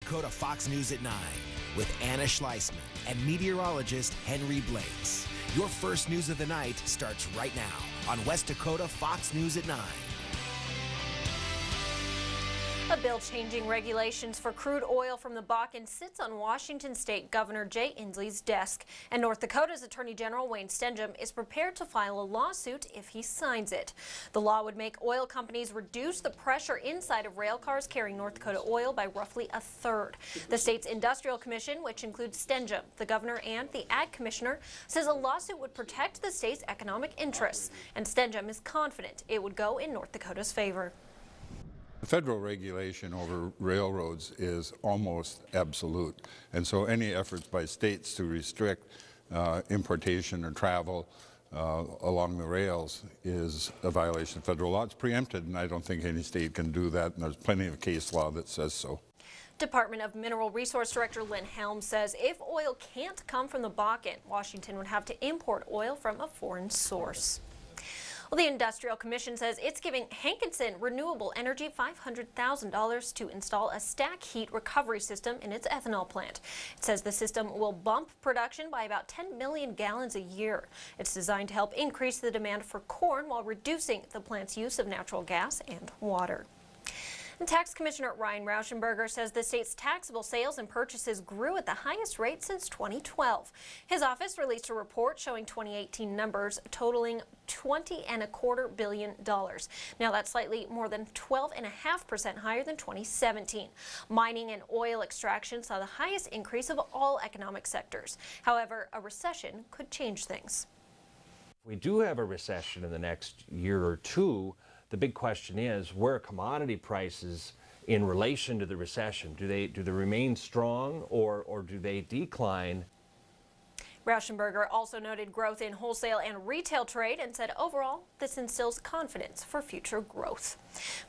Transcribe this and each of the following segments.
Dakota Fox News at 9 with Anna Schleisman and meteorologist Henry Blakes. Your first news of the night starts right now on West Dakota Fox News at 9. A bill changing regulations for crude oil from the Bakken sits on Washington State Governor Jay Inslee's desk, and North Dakota's Attorney General Wayne Stenjum is prepared to file a lawsuit if he signs it. The law would make oil companies reduce the pressure inside of rail cars carrying North Dakota oil by roughly a third. The state's Industrial Commission, which includes Stenjum, the governor, and the Ag Commissioner, says a lawsuit would protect the state's economic interests, and Stenjum is confident it would go in North Dakota's favor. The federal regulation over railroads is almost absolute, and so any efforts by states to restrict importation or travel along the rails is a violation of federal law. It's preempted, and I don't think any state can do that, and there's plenty of case law that says so. Department of Mineral Resource Director Lynn Helms says if oil can't come from the Bakken, Washington would have to import oil from a foreign source. Well, the Industrial Commission says it's giving Hankinson Renewable Energy $500,000 to install a stack heat recovery system in its ethanol plant. It says the system will bump production by about 10 million gallons a year. It's designed to help increase the demand for corn while reducing the plant's use of natural gas and water. And Tax Commissioner Ryan Rauschenberger says the state's taxable sales and purchases grew at the highest rate since 2012. His office released a report showing 2018 numbers totaling $20.25 billion. Now that's slightly more than 12.5% higher than 2017. Mining and oil extraction saw the highest increase of all economic sectors. However, a recession could change things. If we do have a recession in the next year or two, the big question is, where are commodity prices in relation to the recession? Do they remain strong or do they decline? Rauschenberger also noted growth in wholesale and retail trade and said overall this instills confidence for future growth.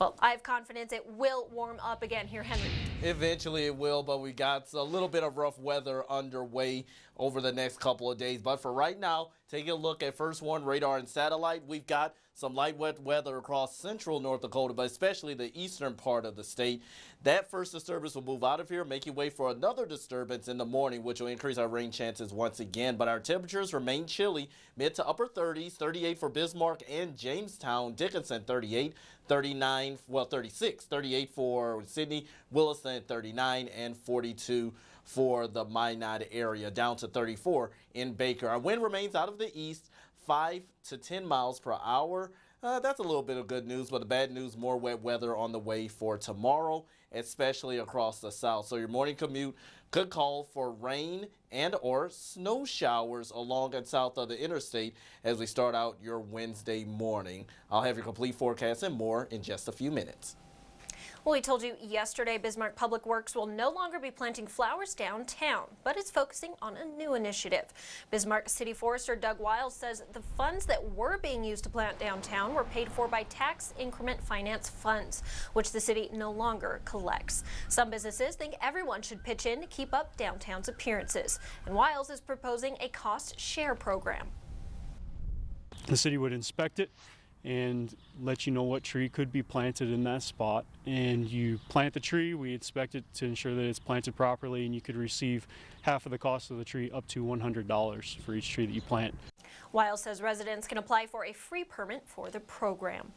Well, I have confidence it will warm up again here, Henry. Eventually it will, but we got a little bit of rough weather underway over the next couple of days. But for right now, taking a look at First One radar and satellite, we've got some light wet weather across central North Dakota, but especially the eastern part of the state. That first disturbance will move out of here, making way for another disturbance in the morning, which will increase our rain chances once again. But our temperatures remain chilly, mid to upper 30s, 38 for Bismarck and Jamestown, Dickinson 38, 39, well 36, 38 for Sidney, Williston 39, and 42 for the Minot area, down to 34 in Baker. Our wind remains out of the east, 5 to 10 miles per hour. That's a little bit of good news, but the bad news, more wet weather on the way for tomorrow, especially across the south. So your morning commute could call for rain and or snow showers along and south of the interstate as we start out your Wednesday morning. I'll have your complete forecast and more in just a few minutes. Well, we told you yesterday Bismarck Public Works will no longer be planting flowers downtown, but it's focusing on a new initiative. Bismarck City Forester Doug Wiles says the funds that were being used to plant downtown were paid for by tax increment finance funds, which the city no longer collects. Some businesses think everyone should pitch in to keep up downtown's appearances, and Wiles is proposing a cost share program. The city would inspect it and let you know what tree could be planted in that spot, and you plant the tree, we inspect it to ensure that it's planted properly, and you could receive half of the cost of the tree, up to $100 for each tree that you plant. Wiles says residents can apply for a free permit for the program.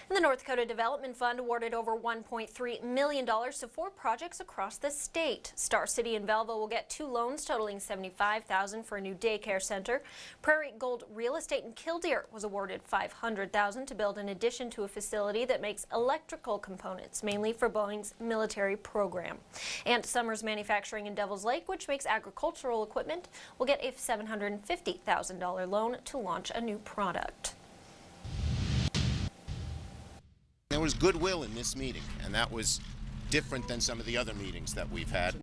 And the North Dakota Development Fund awarded over $1.3 million to 4 projects across the state. Star City in Belleville will get 2 loans totaling $75,000 for a new daycare center. Prairie Gold Real Estate in Killdeer was awarded $500,000 to build an addition to a facility that makes electrical components, mainly for Boeing's military program. And Summers Manufacturing in Devils Lake, which makes agricultural equipment, will get a $750,000 loan to launch a new product. There was goodwill in this meeting, and that was different than some of the other meetings that we've had.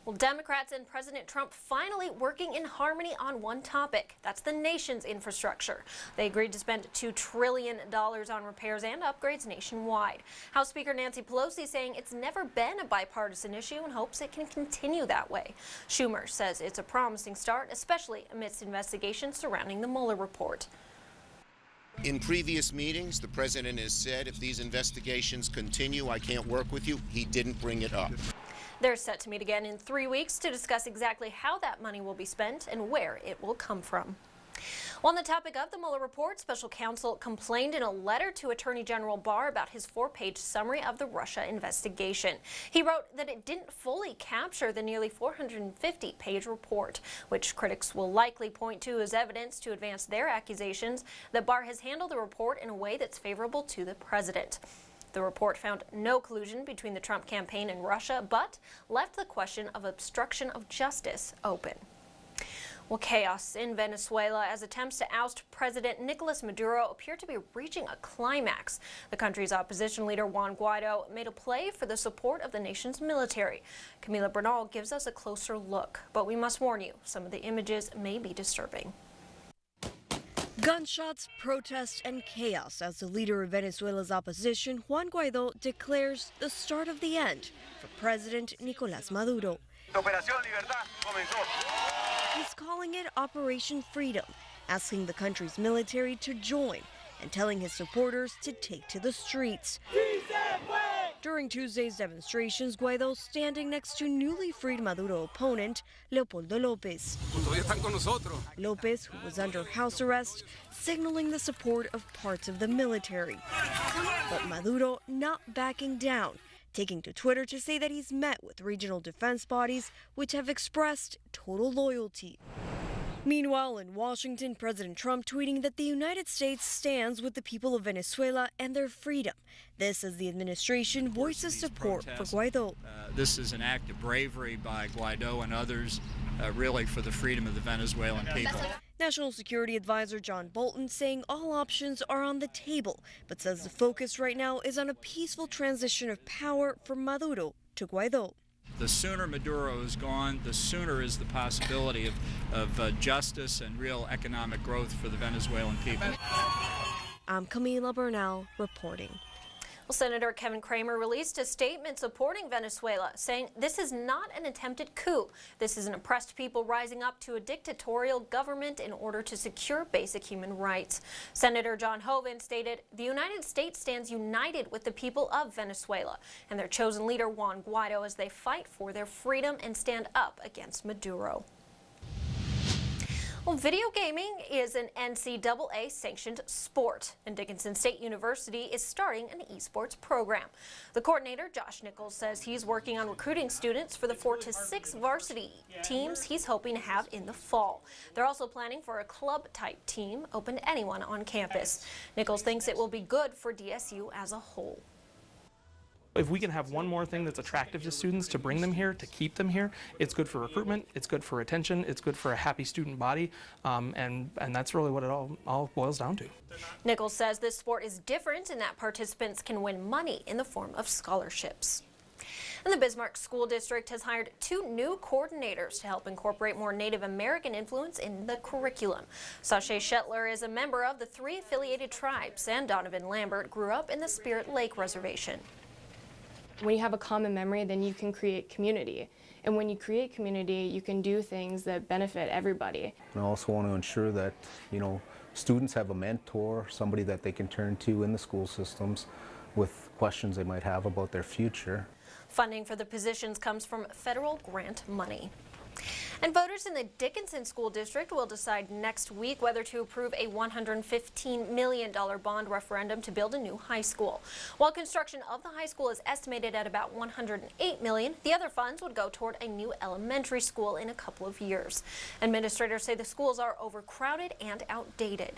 Well, Democrats and President Trump finally working in harmony on one topic. That's the nation's infrastructure. They agreed to spend $2 trillion on repairs and upgrades nationwide. House Speaker Nancy Pelosi saying it's never been a bipartisan issue and hopes it can continue that way. Schumer says it's a promising start, especially amidst investigations surrounding the Mueller report. In previous meetings, the president has said if these investigations continue, I can't work with you. He didn't bring it up. They're set to meet again in 3 weeks to discuss exactly how that money will be spent and where it will come from. On the topic of the Mueller report, special counsel complained in a letter to Attorney General Barr about his 4-page summary of the Russia investigation. He wrote that it didn't fully capture the nearly 450-page report, which critics will likely point to as evidence to advance their accusations that Barr has handled the report in a way that's favorable to the president. The report found no collusion between the Trump campaign and Russia, but left the question of obstruction of justice open. Well, chaos in Venezuela as attempts to oust President Nicolas Maduro appear to be reaching a climax. The country's opposition leader Juan Guaido made a play for the support of the nation's military. Camila Bernal gives us a closer look, but we must warn you, some of the images may be disturbing. Gunshots, protests, and chaos as the leader of Venezuela's opposition, Juan Guaido, declares the start of the end for President Nicolas Maduro. He's calling it Operation Freedom, asking the country's military to join and telling his supporters to take to the streets. During Tuesday's demonstrations, Guaido standing next to newly freed Maduro opponent Leopoldo López. López, who was under house arrest, signaling the support of parts of the military. But Maduro not backing down, taking to Twitter to say that he's met with regional defense bodies which have expressed total loyalty. Meanwhile, in Washington, President Trump tweeting that the United States stands with the people of Venezuela and their freedom. This as the administration voices support for Guaido. This is an act of bravery by Guaido and others, really for the freedom of the Venezuelan people. National Security Advisor John Bolton saying all options are on the table, but says the focus right now is on a peaceful transition of power from Maduro to Guaido. The sooner Maduro is gone, the sooner is the possibility of justice and real economic growth for the Venezuelan people. I'm Camila Bernal reporting. Well, Senator Kevin Cramer released a statement supporting Venezuela, saying this is not an attempted coup. This is an oppressed people rising up to a dictatorial government in order to secure basic human rights. Senator John Hoeven stated, the United States stands united with the people of Venezuela and their chosen leader Juan Guaido as they fight for their freedom and stand up against Maduro. Well, video gaming is an NCAA-sanctioned sport, and Dickinson State University is starting an esports program. The coordinator, Josh Nichols, says he's working on recruiting students for the 4 to 6 varsity teams he's hoping to have in the fall. They're also planning for a club-type team open to anyone on campus. Nichols thinks it will be good for DSU as a whole. If we can have one more thing that's attractive to students to bring them here, to keep them here, it's good for recruitment, it's good for retention, it's good for a happy student body, and that's really what it all boils down to. Nichols says this sport is different in that participants can win money in the form of scholarships. And the Bismarck School District has hired 2 new coordinators to help incorporate more Native American influence in the curriculum. Sashay Shetler is a member of the 3 affiliated tribes, and Donovan Lambert grew up in the Spirit Lake Reservation. When you have a common memory, then you can create community. And when you create community, you can do things that benefit everybody. I also want to ensure that, students have a mentor, somebody that they can turn to in the school systems with questions they might have about their future. Funding for the positions comes from federal grant money. And voters in the Dickinson School District will decide next week whether to approve a $115 million bond referendum to build a new high school. While construction of the high school is estimated at about $108 million, the other funds would go toward a new elementary school in a couple of years. Administrators say the schools are overcrowded and outdated.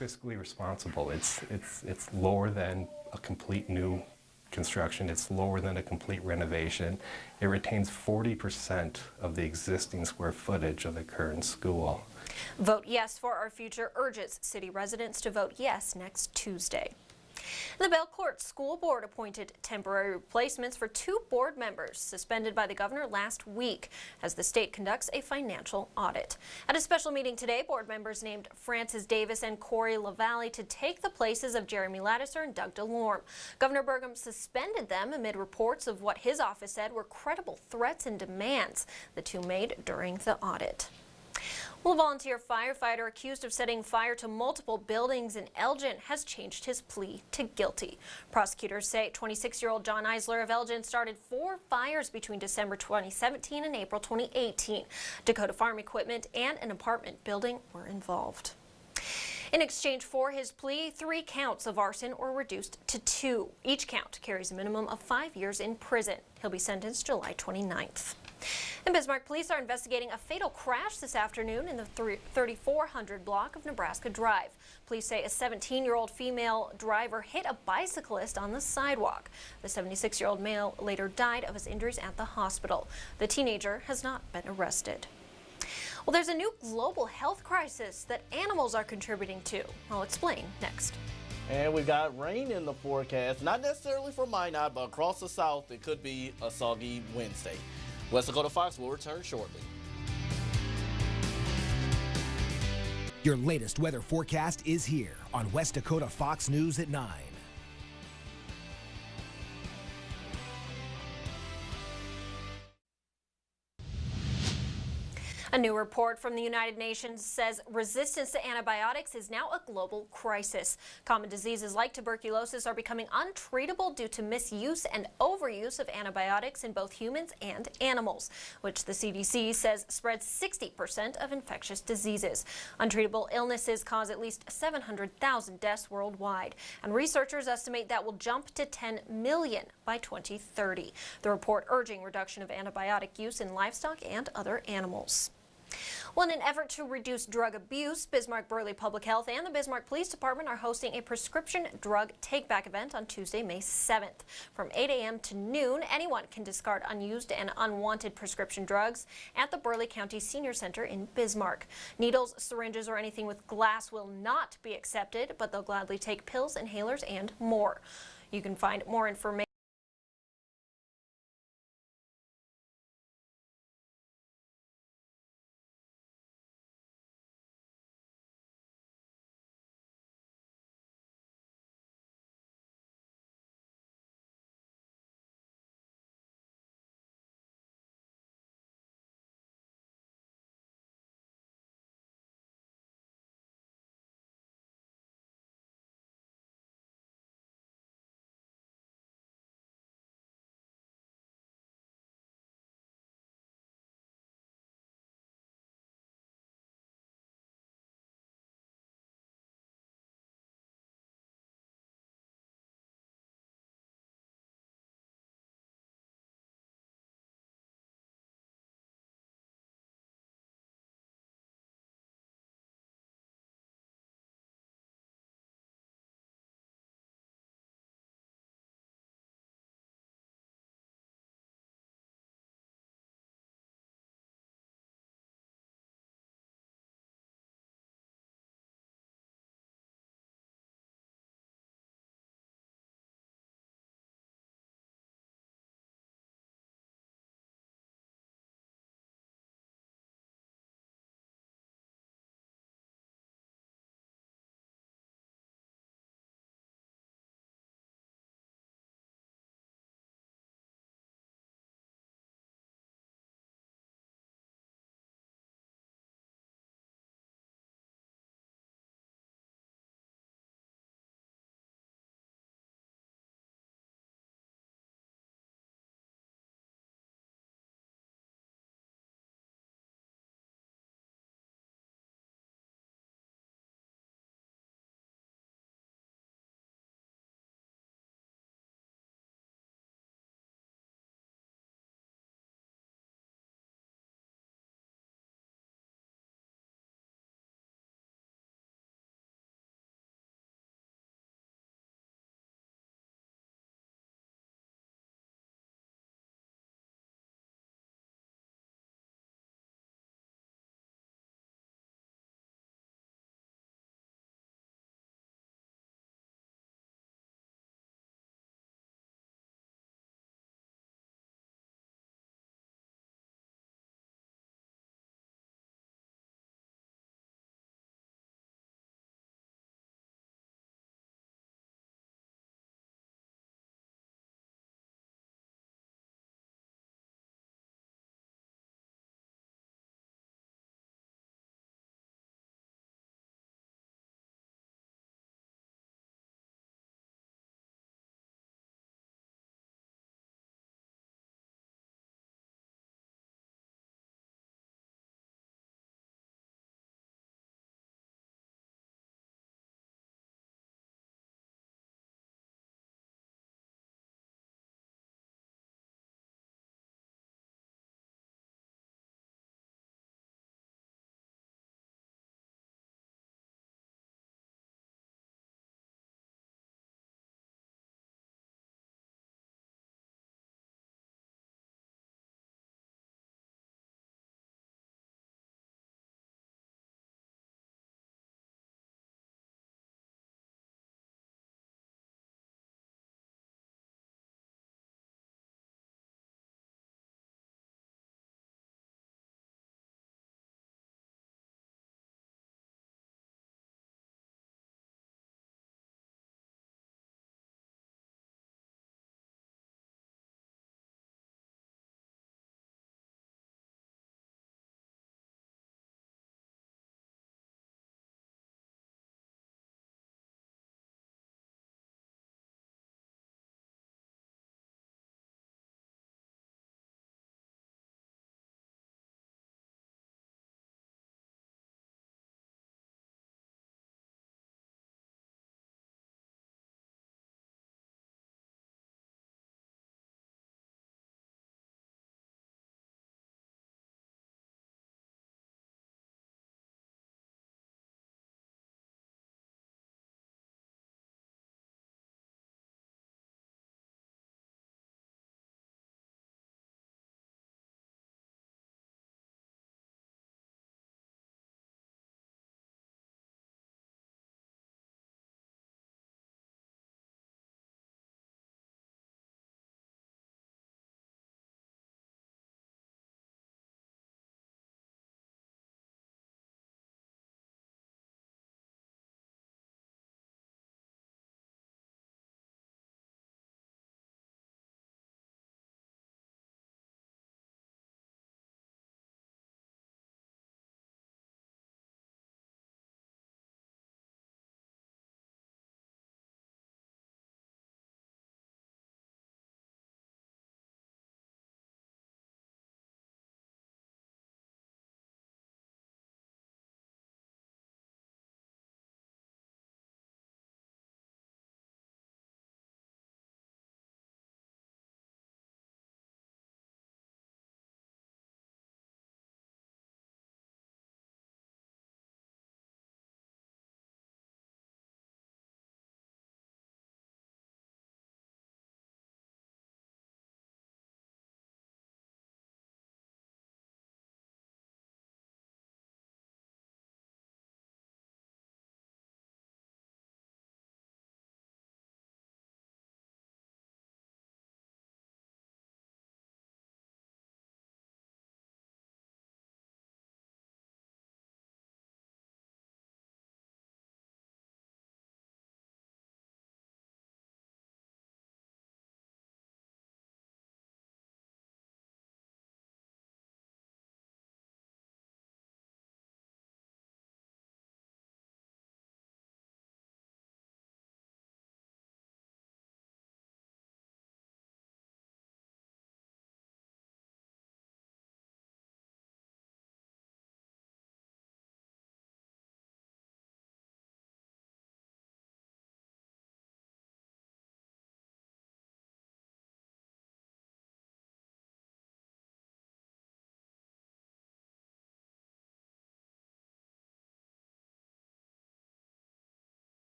Fiscally responsible. It's lower than a complete new construction. It's lower than a complete renovation. It retains 40% of the existing square footage of the current school. Vote Yes for Our Future urges city residents to vote yes next Tuesday. The Belcourt School Board appointed temporary replacements for 2 board members suspended by the governor last week as the state conducts a financial audit. At a special meeting today, board members named Francis Davis and Corey LaValle to take the places of Jeremy Laddiser and Doug DeLorme. Governor Burgum suspended them amid reports of what his office said were credible threats and demands the 2 made during the audit. Well, a volunteer firefighter accused of setting fire to multiple buildings in Elgin has changed his plea to guilty. Prosecutors say 26-year-old John Eisler of Elgin started 4 fires between December 2017 and April 2018. Dakota farm equipment and an apartment building were involved. In exchange for his plea, 3 counts of arson were reduced to 2. Each count carries a minimum of 5 years in prison. He'll be sentenced July 29th. And Bismarck police are investigating a fatal crash this afternoon in the 3400 block of Nebraska Drive. Police say a 17-year-old female driver hit a bicyclist on the sidewalk. The 76-year-old male later died of his injuries at the hospital. The teenager has not been arrested. Well, there's a new global health crisis that animals are contributing to. I'll explain next. And we've got rain in the forecast, not necessarily for Minot, but across the south it could be a soggy Wednesday. West Dakota Fox will return shortly. Your latest weather forecast is here on West Dakota Fox News at 9. A new report from the United Nations says resistance to antibiotics is now a global crisis. Common diseases like tuberculosis are becoming untreatable due to misuse and overuse of antibiotics in both humans and animals, which the CDC says spreads 60% of infectious diseases. Untreatable illnesses cause at least 700,000 deaths worldwide, and researchers estimate that will jump to 10 million by 2030. The report urging reduction of antibiotic use in livestock and other animals. Well, in an effort to reduce drug abuse, Bismarck Burley Public Health and the Bismarck Police Department are hosting a prescription drug take-back event on Tuesday, May 7th. From 8 a.m. to noon, anyone can discard unused and unwanted prescription drugs at the Burley County Senior Center in Bismarck. Needles, syringes, or anything with glass will not be accepted, but they'll gladly take pills, inhalers, and more. You can find more information